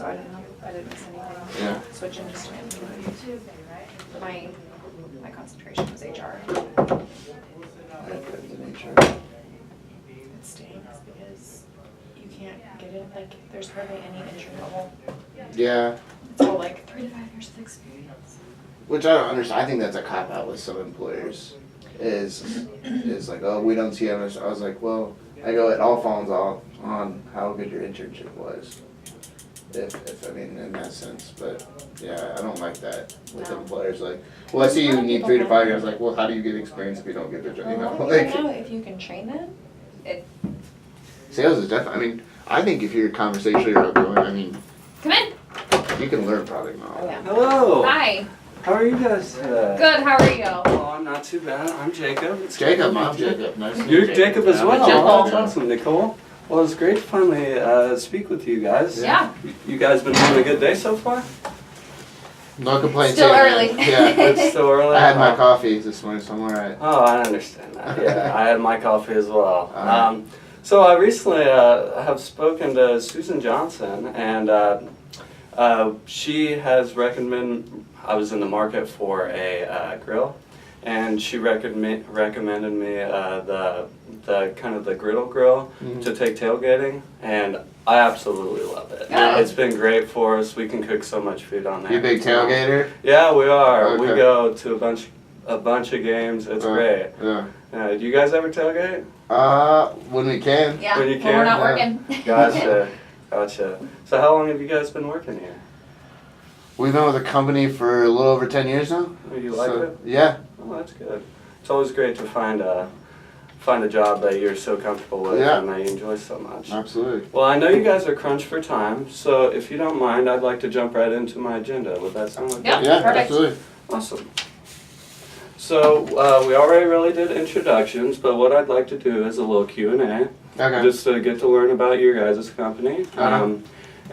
so I don't know. I didn't miss anything. Yeah. Switching just to my concentration was HR. It stinks because you can't get it, like, there's hardly any entry level. Yeah. It's all like 3 to 5 years of experience. Which I don't understand. I think that's a cop out with some employers. Is like, oh, we don't see how much. I was like, well, I go, it all falls off on how good your internship was. If I mean, in that sense, but yeah, I don't like that with employers. Like, well, I see you need 3 to 5 years. Like, well, how do you get experience if you don't get the job? You know, like. Now, if you can train them, it. Sales is definitely. I mean, I think if you're conversationally outgoing, I mean. Come in. You can learn product knowledge. Oh, yeah. Hello. Hi. How are you guys today? Good. How are you? Oh, I'm not too bad. I'm Jacob. It's Jacob, I'm Jacob. Nice to meet You're you. Jacob as Yeah, well. Jacob. Oh, that's awesome, Nicole. Well, it's great to finally speak with you guys. Yeah. You guys been having a good day so far? No complaints. Still here, early. man. Yeah. It's still early. I had my coffee this morning, so I'm alright. Oh, I understand that. Yeah, I had my coffee as well. Uh-huh. So I recently have spoken to Susan Johnson, and she has recommended. I was in the market for a grill, and she recommended me the kind of the griddle grill to take tailgating, and I absolutely love it. Yeah. It's been great for us. We can cook so much food on there. You a big tailgater? Yeah, we are. We Okay. go to a bunch of games. It's great. Yeah. Do you guys ever tailgate? When we can. Yeah. When you When we're can, not yeah. working. Gotcha. So how long have you guys been working here? We've been with the company for a little over 10 years now. Oh, you like it? Yeah. Oh, that's good. It's always great to find a job that you're so comfortable with Yeah. and that you enjoy so much. Absolutely. Well, I know you guys are crunched for time, so if you don't mind, I'd like to jump right into my agenda. Would that sound like Yeah. good? Yeah, Perfect. absolutely. Awesome. So we already really did introductions, but what I'd like to do is a little Q&A, Okay. just to get to learn about your guys' company. Uh-huh.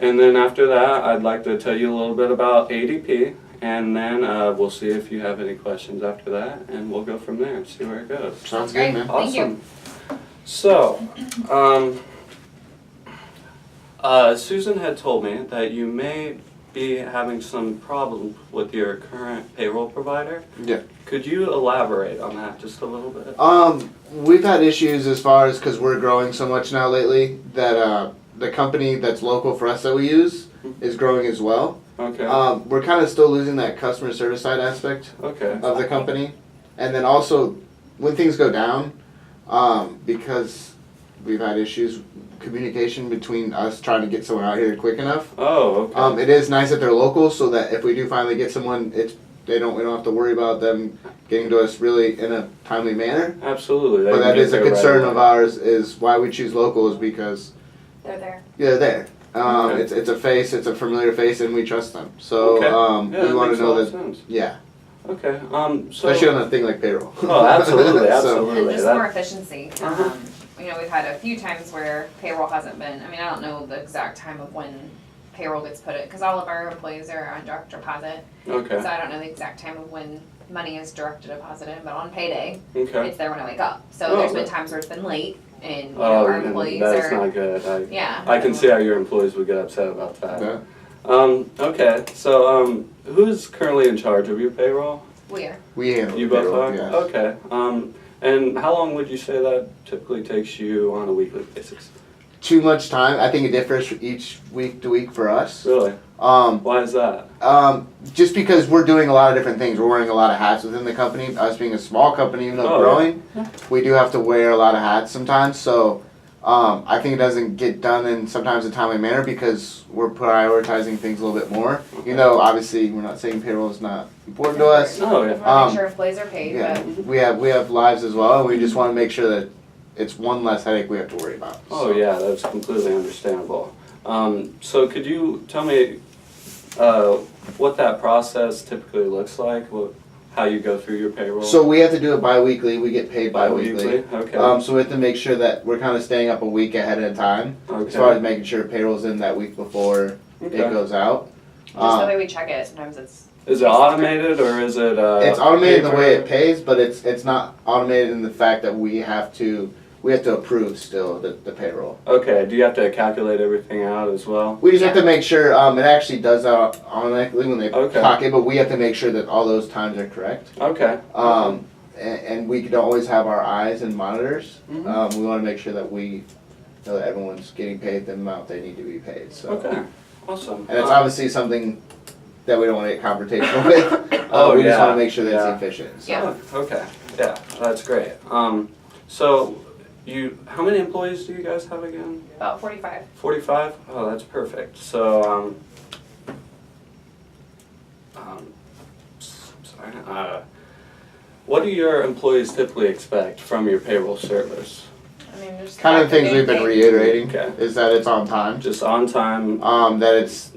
And then after that, I'd like to tell you a little bit about ADP, and then we'll see if you have any questions after that, and we'll go from there and see where it goes. Sounds Great. good, man. Thank you. Awesome. So, Susan had told me that you may be having some problems with your current payroll provider. Yeah. Could you elaborate on that just a little bit? We've had issues as far as, because we're growing so much now lately, that the company that's local for us that we use is growing as well. Okay. We're kind of still losing that customer service side aspect Okay. of the company. And then also, when things go down, because we've had issues, communication between us trying to get someone out here quick enough. Oh, okay. It is nice that they're local, so that if we do finally get someone, we don't have to worry about them getting to us really in a timely manner. Absolutely. They But can that get is a there right concern away. of ours, is why we choose local is because They're there. they're there. Okay. It's a face, it's a familiar face, and we trust them. So Okay. Yeah, we that want makes to a know lot of that. sense. Yeah, Okay. especially on a thing like payroll. Oh, absolutely, So- absolutely. And just That- more efficiency. Uh-huh. We've had a few times where payroll hasn't been, I don't know the exact time of when payroll gets put in, because all of our employees are on direct deposit. Okay. So I don't know the exact time of when money is direct deposited, but on payday, Okay. it's there when I wake up. So Oh, there's been okay. times where it's been late, and our and employees that's are, not good. yeah. I can see how your employees would get upset about that. Yeah. Okay, so who's currently in charge of your payroll? We are. We handle You the both payroll, are? yes. Okay. And how long would you say that typically takes you on a weekly basis? Too much time. I think it differs each week to week for us. Really? Why is that? Just because we're doing a lot of different things. We're wearing a lot of hats within the company. Us being a small company, even though Oh, growing, yeah. we do have to wear a lot of hats sometimes. So I think it doesn't get done in sometimes a timely manner because we're prioritizing things a little bit more. Okay. You know, obviously, we're not saying payroll is not important to us. Oh, We yeah. want to make sure employees are paid, Yeah, but we have lives as well, and we just want to make sure that it's one less headache we have to worry about. Oh, So- yeah, that's completely understandable. So could you tell me what that process typically looks like? How you go through your payroll? So we have to do it bi-weekly. We get paid bi-weekly. Okay. So we have to make sure that we're kind of staying up a week ahead of time Okay. as far as making sure payroll's in that week before Okay. it goes out. just the way we check it, sometimes it's. Is it automated or is it? It's automated in the way it paper? pays, but it's not automated in the fact that we have to we have to approve still the payroll. Okay, do you have to calculate everything out as well? We just have to make sure, it actually does that automatically when they Okay. clock it, but we have to make sure that all those times are correct. Okay. And we could always have our eyes and monitors. Mhm. We wanna make sure that we know that everyone's getting paid the amount they need to be paid, so. Okay, awesome. And it's obviously something that we don't wanna get confrontational with. Oh, We just yeah, wanna make sure that yeah. it's efficient, so. Yeah. Okay, yeah, that's great. So how many employees do you guys have again? About 45. 45? Oh, that's perfect. So, sorry. What do your employees typically expect from your payroll service? I mean, just Kind of the fact things that we've been they- reiterating, Okay. is that it's on time, Just on time? that it's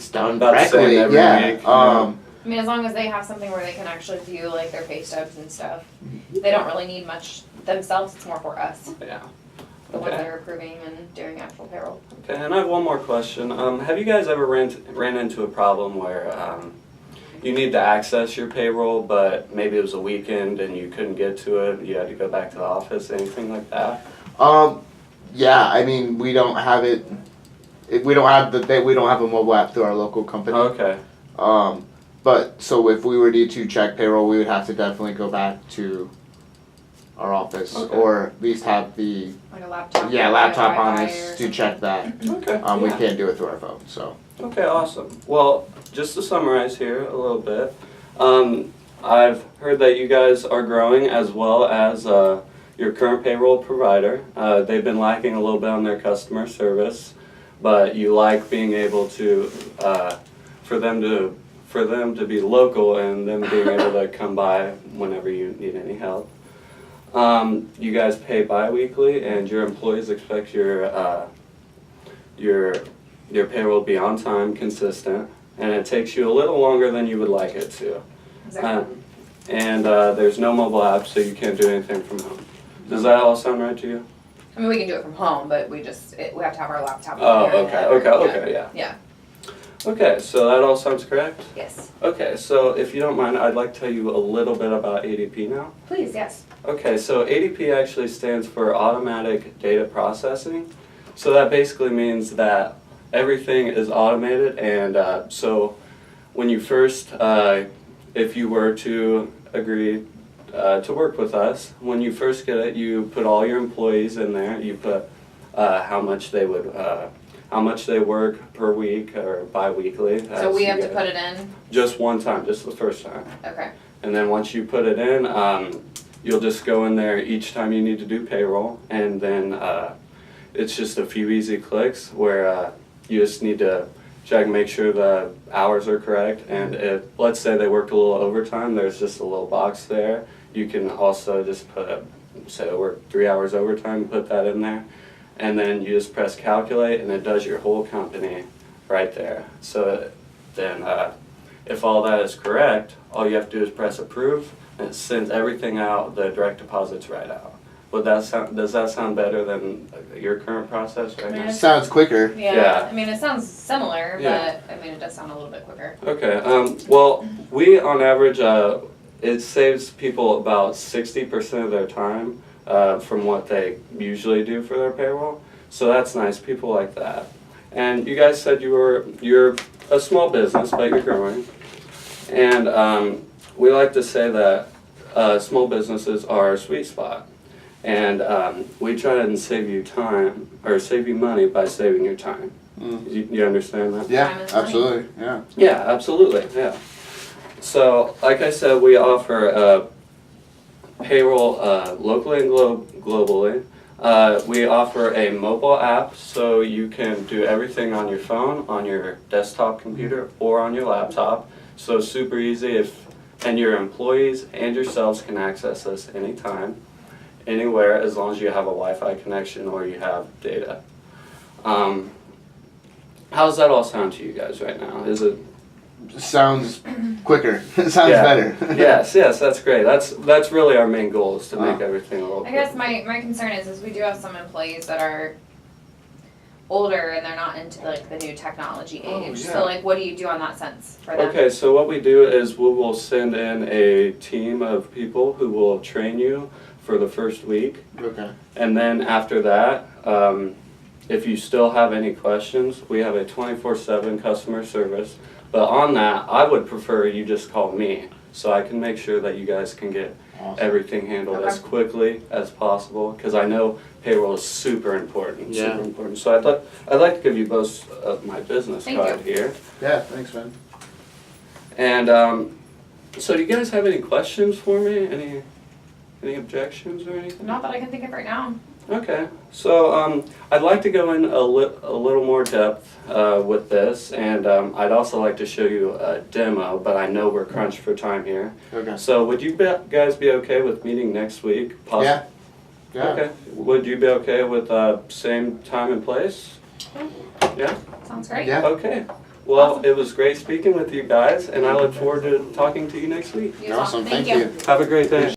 done About the same correctly, every yeah. week, yeah. I mean, as long as they have something where they can actually view like their pay stubs and stuff, they don't really need much themselves. It's more for us, Yeah. the ones Okay. that are approving and doing actual payroll. Okay, and I have one more question. Have you guys ever ran into a problem where you need to access your payroll, but maybe it was a weekend and you couldn't get to it, you had to go back to the office, anything like that? Yeah, I mean, we don't have it, we don't have we don't have a mobile app through our local company. Okay, But, so if we were to check payroll, we would have to definitely go back to our office, Okay. or at least have the, Like a laptop. yeah, or laptop on Wi-Fi or us to something. check that. okay. We yeah. can't do it through our phone, so. Okay, awesome. Well, just to summarize here a little bit, I've heard that you guys are growing as well as your current payroll provider. They've been lacking a little bit on their customer service, but you like being able to, for them to be local and them being able to come by whenever you need any help. You guys pay bi-weekly and your employees expect your payroll to be on time, consistent, and it takes you a little longer than you would like it to. Exactly. And there's no mobile app, so you can't do anything from home. Does that all sound right to you? I mean, we can do it from home, but we have to have our laptop. Oh, here and okay, there. okay, yeah. Yeah. Okay, so that all sounds correct? Yes. Okay, so if you don't mind, I'd like to tell you a little bit about ADP now. Please, yes. Okay, so ADP actually stands for Automatic Data Processing. So that basically means that everything is automated, and so when you first, if you were to agree to work with us, when you first get it, you put all your employees in there. You put how much they work per week or bi-weekly. So we have to put it in? Just one time, just the first time. Okay. And then once you put it in, you'll just go in there each time you need to do payroll, and then it's just a few easy clicks where you just need to check and make sure the hours are correct. And if, let's say they worked a little overtime, there's just a little box there. You can also just put, say they worked 3 hours overtime, put that in there. And then you just press calculate and it does your whole company right there. So then if all that is correct, all you have to do is press approve and it sends everything out, the direct deposits right out. Does that sound better than your current process right now? Yes. Sounds quicker. Yeah. Yeah. I mean, it sounds similar, Yeah. but I mean, it does sound a little bit quicker. Okay, well, we on average, it saves people about 60% of their time from what they usually do for their payroll. So that's nice, people like that. And you guys said you're a small business, but you're growing. And we like to say that small businesses are a sweet spot. And we try and save you time, or save you money by saving your time. You understand that? Yeah, Time is money. absolutely, yeah. Yeah, absolutely, yeah. So, like I said, we offer payroll locally and globally. We offer a mobile app, so you can do everything on your phone, on your desktop computer, or on your laptop. So super easy, and your employees and yourselves can access this anytime, anywhere, as long as you have a Wi-Fi connection or you have data. How's that all sound to you guys right now? Is it? Sounds quicker. It sounds Yeah. better. Yes, that's great. That's really our main goal, is to make everything a little I guess quicker. my concern is we do have some employees that are older and they're not into like the new technology Oh, age. yeah. So like, what do you do on that sense for them? Okay, so what we do is we will send in a team of people who will train you for the first week. Okay. And then after that, if you still have any questions, we have a 24/7 customer service. But on that, I would prefer you just call me so I can make sure that you guys can get Awesome. everything handled as Okay. quickly as possible, because I know payroll is super important. Yeah. Super important. So I'd like to give you both my business Thank card here. Yeah, thanks, man. And so do you guys have any questions for me? Any objections or anything? Not that I can think of right now. Okay, so I'd like to go in a little more depth with this, and I'd also like to show you a demo, but I know we're crunched for time here. Okay. So would you guys be okay with meeting next week? Yeah. Yeah. Okay. Would you be okay with same time and place? Yeah? Sounds great. Yeah. Okay. Well, Awesome. it was great speaking with you guys, and I look forward to talking to you next week. You as well. Awesome. Thank you. Have a great day.